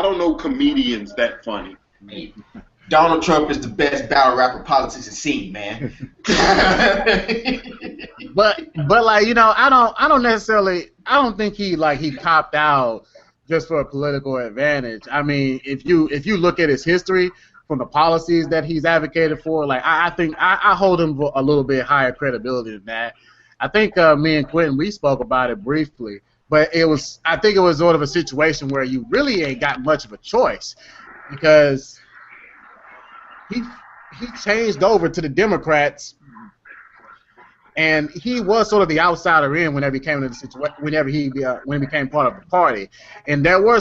don't know comedians that funny. Hey, Donald Trump is the best battle rapper politics has seen, man. but like, you know, I don't think he copped out just for a political advantage. I mean, if you look at his history from the policies that he's advocated for, like I think I hold him a little bit higher credibility than that. I think me and Quentin, we spoke about it briefly, but I think it was sort of a situation where you really ain't got much of a choice, because he changed over to the Democrats, and he was sort of the outsider in whenever he came into the situation, when he became part of the party. And there were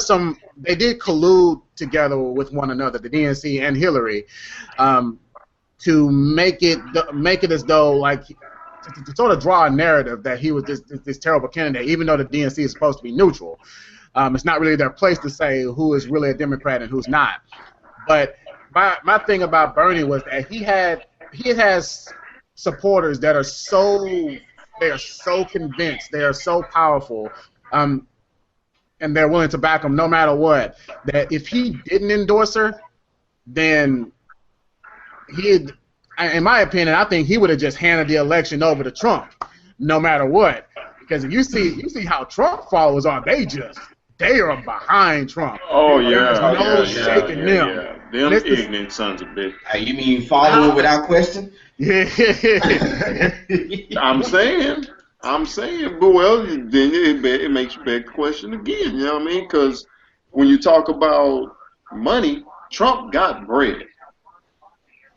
they did collude together with one another, the DNC and Hillary, to make it as though, like, to sort of draw a narrative that he was this terrible candidate, even though the DNC is supposed to be neutral. It's not really their place to say who is really a Democrat and who's not. But my thing about Bernie was that he has supporters that are so convinced, they are so powerful, and they're willing to back him no matter what, that if he didn't endorse her, then in my opinion, I think he would have just handed the election over to Trump, no matter what. Because if you see how Trump followers are, they are behind Trump. Oh yeah, there's no shaking them. Yeah. Them ignorant sons of bitches. You mean following without question? Yeah. I'm saying, but well, then it makes you beg the question again. You know what I mean? Because when you talk about money, Trump got bread.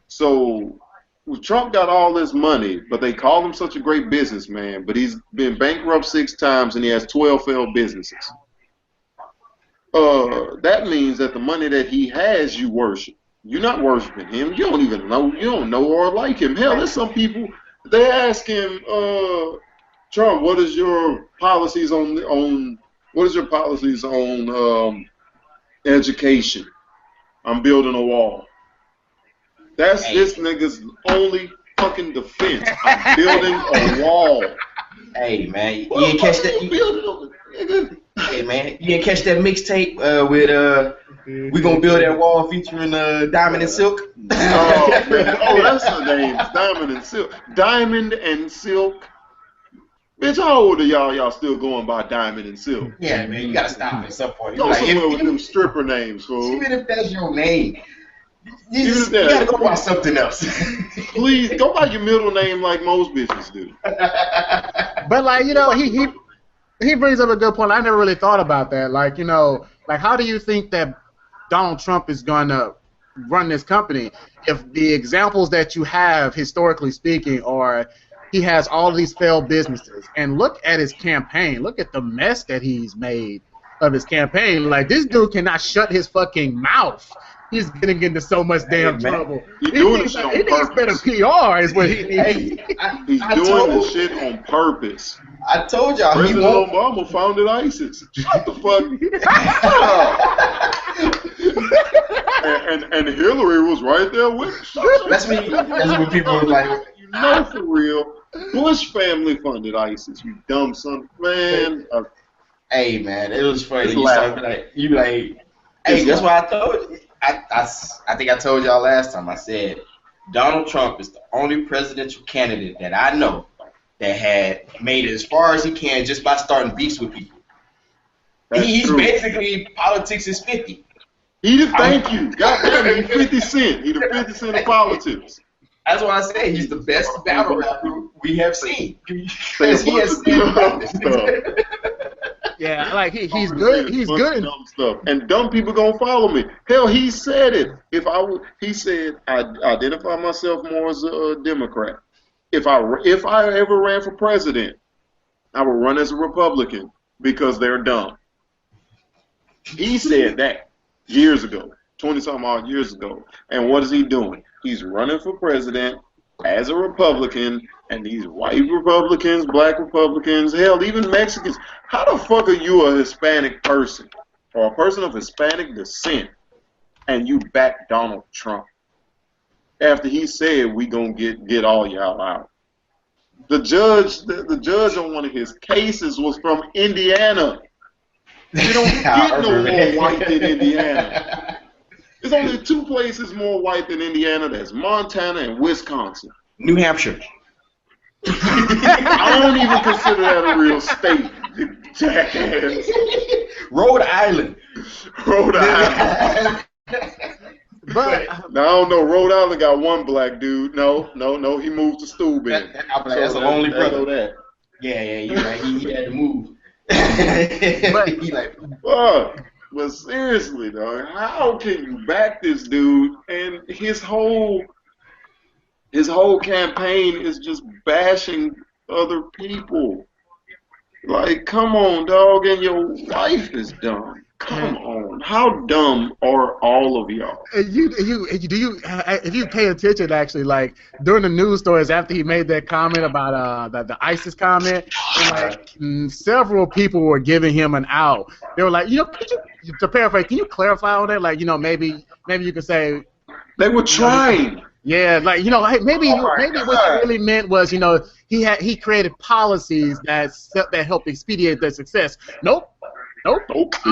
So Trump got all this money, but they call him such a great businessman, but he's been bankrupt 6 times and he has 12 failed businesses. That means that the money that he has, you worship. You're not worshiping him. You don't even know. You don't know or like him. Hell, there's some people, they ask him, Trump, what is your policies on education? I'm building a wall. That's this nigga's only fucking defense. I'm building a wall. Hey man, you didn't catch that? Hey man, you didn't catch that mixtape with we gonna build that wall featuring Diamond and Silk? Oh man, that's her name, Diamond and Silk. Diamond and Silk. Bitch, how old are y'all? Y'all still going by Diamond and Silk? Yeah, man, you gotta stop at some point. Go somewhere with them stripper names, fool. Even if that's your name, you gotta go by something else. Please, go by your middle name like most bitches do. But like, you know, he brings up a good point. I never really thought about that. Like, you know, like, how do you think that Donald Trump is gonna run this company if the examples that you have, historically speaking, are he has all of these failed businesses? And look at his campaign. Look at the mess that he's made of his campaign. Like, this dude cannot shut his fucking mouth. He's getting into so much damn trouble. He's doing this shit on purpose. He needs better PR is what he needs. He's doing this shit on purpose. I told y'all President Obama founded ISIS. Shut the fuck up. and Hillary was right there with him. That's when people were like, you know, for real. Bush family funded ISIS, you dumb son. Man. Hey, man, it was funny. You be like, hey, that's why I told you. I think I told y'all last time. I said Donald Trump is the only presidential candidate that I know that had made it as far as he can just by starting beefs with people. He's true. Basically, politics is 50. Thank you. Goddamn, he's 50 Cent. He's the 50 Cent of politics. That's why I say he's the best battle rapper we have seen. Because he has stuff. Yeah, like he's good. He's good. Dumb stuff, and dumb people gonna follow me. Hell, he said it. He said I identify myself more as a Democrat. If I ever ran for president, I would run as a Republican because they're dumb. He said that years ago, 20-some odd years ago. And what is he doing? He's running for president as a Republican, and these white Republicans, black Republicans, hell, even Mexicans. How the fuck are you a Hispanic person or a person of Hispanic descent and you back Donald Trump after he said we gonna get all y'all out? The judge on one of his cases was from Indiana. You don't get no more white than Indiana. There's only 2 places more white than Indiana. That's Montana and Wisconsin. New Hampshire. I don't even consider that a real state. Jackass. Rhode Island. Rhode Island. But now, I don't know. Rhode Island got 1 black dude. No. He moved to Steuben. That's a lonely brother. That. Yeah, you're right. He had to move. But he like, fuck. But seriously, though, how can you back this dude? And his whole campaign is just bashing other people. Like, come on, dog, and your wife is dumb. Come on, how dumb are all of y'all? if you pay attention, actually, like during the news stories after he made that comment about the ISIS comment, and, like several people were giving him an out. They were like, to paraphrase, can you clarify on that? Like, maybe you could say they were trying. Yeah, like hey, maybe what he really meant was he created policies that helped expedite their success. Nope. He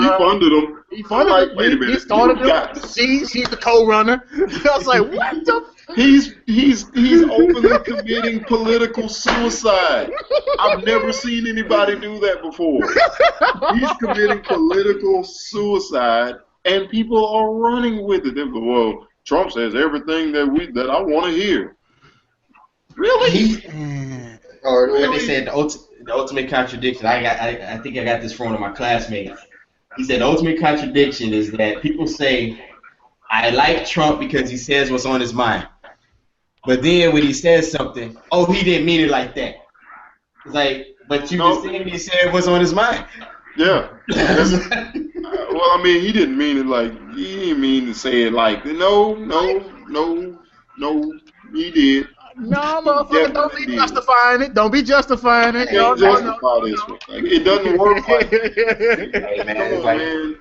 funded them. He funded them. Wait a minute. He started them. She's the co-runner. I was like, what the? He's openly committing political suicide. I've never seen anybody do that before. He's committing political suicide, and people are running with it. They're like, well, Trump says everything that I want to hear. Really? Or really? They said the ultimate contradiction. I think I got this from one of my classmates. He said the ultimate contradiction is that people say, I like Trump because he says what's on his mind. But then when he says something, he didn't mean it like that. It's like, but you just said he said what's on his mind. Yeah. Well, I mean, he didn't mean it like, he didn't mean to say it like, no, he did. No, motherfucker, don't be justifying it. Don't be justifying it. Can't justify this one. Like, it doesn't work like that. Hey, man, man,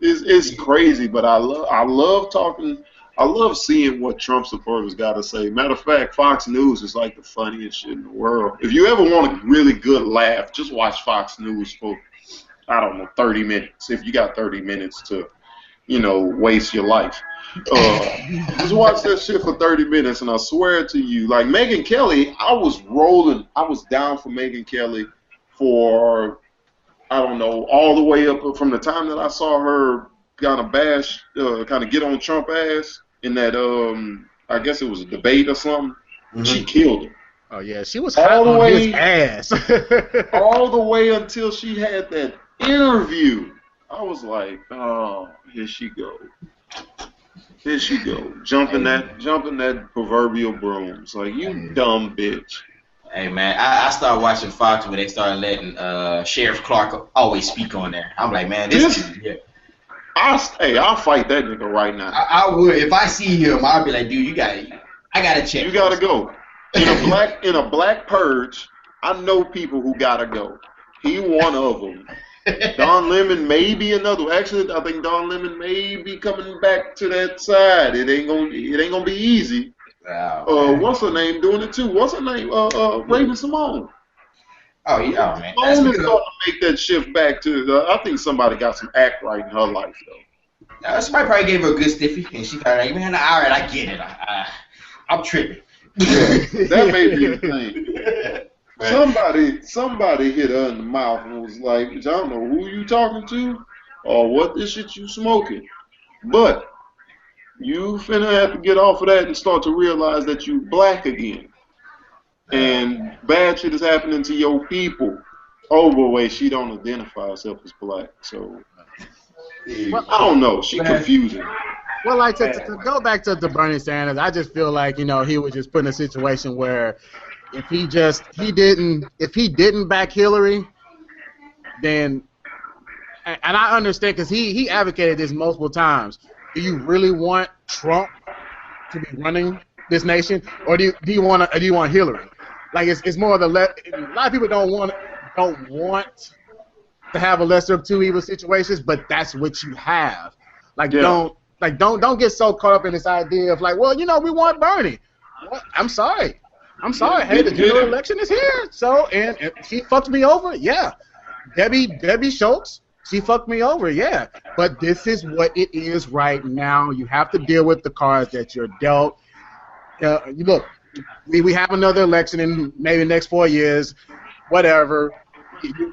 it's crazy, but I love talking. I love seeing what Trump supporters got to say. Matter of fact, Fox News is like the funniest shit in the world. If you ever want a really good laugh, just watch Fox News for, 30 minutes. If you got 30 minutes to, waste your life. Just watch that shit for 30 minutes, and I swear to you, like Megyn Kelly, I was down for Megyn Kelly for, all the way up from the time that I saw her kind of get on Trump ass in that, I guess it was a debate or something. Mm-hmm. She killed him. Oh yeah, she was all the way his ass. all the way until she had that interview. I was like, oh, here she go. Here she go, jumping that proverbial broom. It's like, you dumb bitch. Hey man, I started watching Fox when they started letting Sheriff Clark always speak on there. I'm like, man, I'll fight that nigga right now. I would if I see him. I'll be like, dude, I gotta check. You gotta go. In a black purge, I know people who gotta go. He one of them. Don Lemon may be another. Actually, I think Don Lemon may be coming back to that side. It ain't gonna be easy. Wow, what's her name doing it too? What's her name? Raven Simone. Oh yeah, man. Simone is gonna make that shift back to. I think somebody got some act right in her life though. Somebody probably gave her a good stiffy, and she thought, like, man, all right, I get it. I'm tripping. Yeah, that may be the thing. Somebody hit her in the mouth and was like, I don't know who you talking to or what this shit you smoking, but you finna have to get off of that and start to realize that you black again. And bad shit is happening to your people. Oh, but wait, she don't identify herself as black, so I don't know. She confusing. Well, like to go back to Bernie Sanders, I just feel like he was just put in a situation where if he didn't back Hillary, then, and I understand because he advocated this multiple times. Do you really want Trump to be running this nation, or do you want Hillary? Like it's more of a lot of people don't want to have a lesser of two evil situations, but that's what you have. Don't get so caught up in this idea of like, well, we want Bernie. Well, I'm sorry. Hey, the general election is here. So, and she fucked me over. Yeah, Debbie Schultz She fucked me over, yeah. But this is what it is right now. You have to deal with the cards that you're dealt. Look, we have another election in maybe the next 4 years, whatever.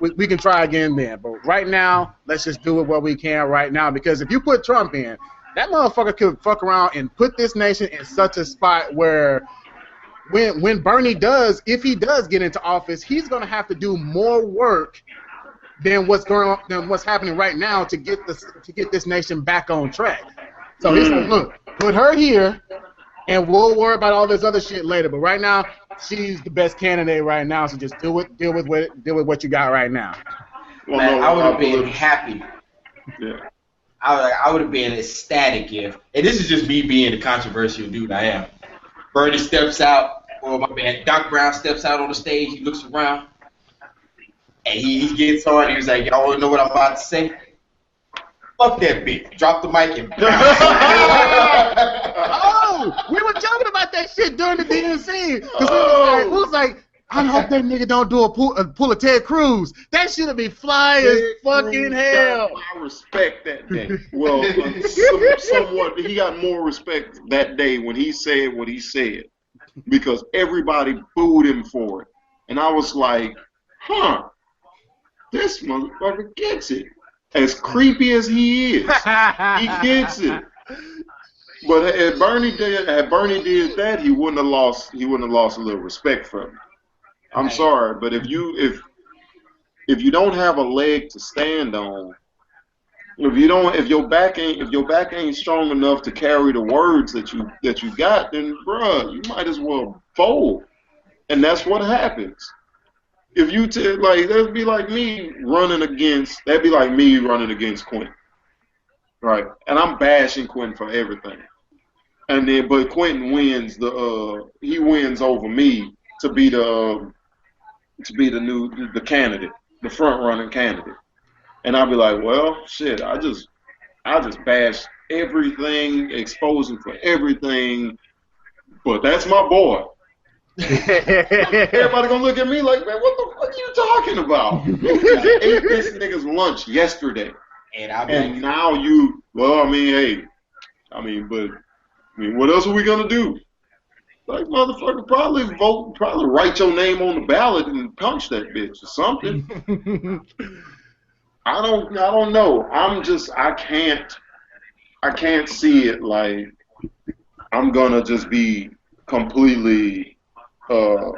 We can try again then. But right now, let's just do it what we can right now. Because if you put Trump in, that motherfucker could fuck around and put this nation in such a spot where when Bernie does, if he does get into office, he's going to have to do more work than what's happening right now to get this nation back on track. So he's like, look, put her here, and we'll worry about all this other shit later. But right now, she's the best candidate right now. So just deal with what you got right now. Well, man, I would have been happy. Yeah. I would have been ecstatic if, and this is just me being the controversial dude I am. Bernie steps out, or my man Doc Brown steps out on the stage. He looks around, and he gets on. And he's like, "Y'all want to know what I'm about to say? Fuck that bitch! Drop the mic and bounce." Oh, we were joking about that shit during the DNC because we was like, I hope that nigga don't do a pull a Ted Cruz. That shit'll be fly as fucking hell. I respect that day. Well, somewhat, he got more respect that day when he said what he said because everybody booed him for it. And I was like, huh, this motherfucker gets it. As creepy as he is, he gets it. But had Bernie did that, he wouldn't have lost a little respect from him. I'm sorry, but if you don't have a leg to stand on, if your back ain't strong enough to carry the words that you got, then bruh, you might as well fold. And that's what happens. If you that'd be like me running against Quentin. Right? And I'm bashing Quentin for everything. And then but Quentin wins he wins over me to be the candidate, the front running candidate. And I'll be like, well, shit, I just bash everything, expose him for everything, but that's my boy. Everybody gonna look at me like, man, what the fuck are you talking about? You just ate this nigga's lunch yesterday. And now what else are we gonna do? Like, motherfucker, probably write your name on the ballot and punch that bitch or something. I don't know. I can't see it like I'm gonna just be completely for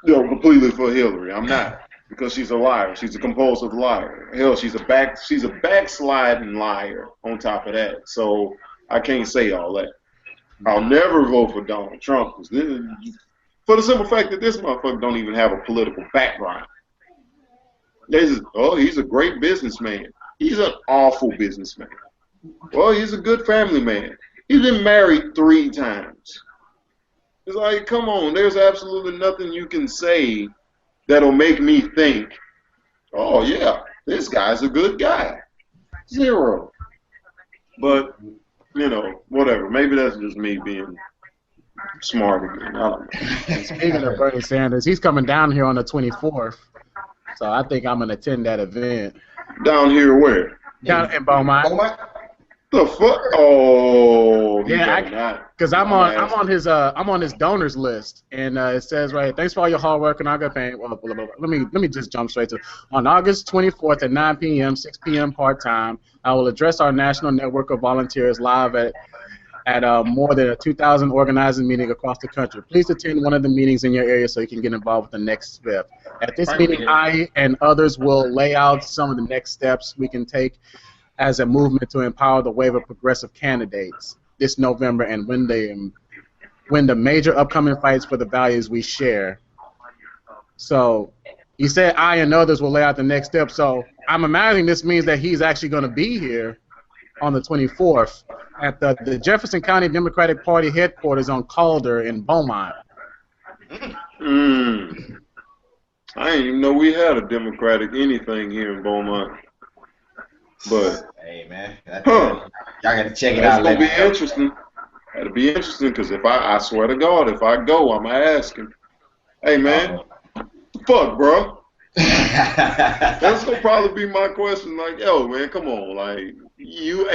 Hillary. I'm not, because she's a liar. She's a compulsive liar. Hell, she's a backsliding liar on top of that. So I can't say all that. I'll never vote for Donald Trump for the simple fact that this motherfucker don't even have a political background. He's a great businessman. He's an awful businessman. Well, he's a good family man. He's been married 3 times. It's like, come on, there's absolutely nothing you can say that'll make me think, oh yeah, this guy's a good guy. Zero. But whatever. Maybe that's just me being smart again. I don't know. Speaking of Bernie Sanders, he's coming down here on the 24th, so I think I'm gonna attend that event. Down here where? Down in Beaumont. The fuck? Oh, yeah, because I'm on his donors list, and it says right, thanks for all your hard work and all good pain. Blah, blah, blah, blah. Let me just jump straight to on August 24th at 9 p.m., 6 p.m. part time. I will address our national network of volunteers live at more than a 2,000 organizing meeting across the country. Please attend one of the meetings in your area so you can get involved with the next step. At this meeting, I and others will lay out some of the next steps we can take as a movement to empower the wave of progressive candidates this November and win the major upcoming fights for the values we share. So he said I and others will lay out the next step. So I'm imagining this means that he's actually going to be here on the 24th at the Jefferson County Democratic Party headquarters on Calder in Beaumont. I didn't even know we had a Democratic anything here in Beaumont. But hey man, y'all got to check it out. That's gonna be interesting. That'll be interesting because I swear to God, if I go, I'm gonna ask him, hey man, fuck, bro, That's gonna probably be my question. Like, yo, man, come on, like you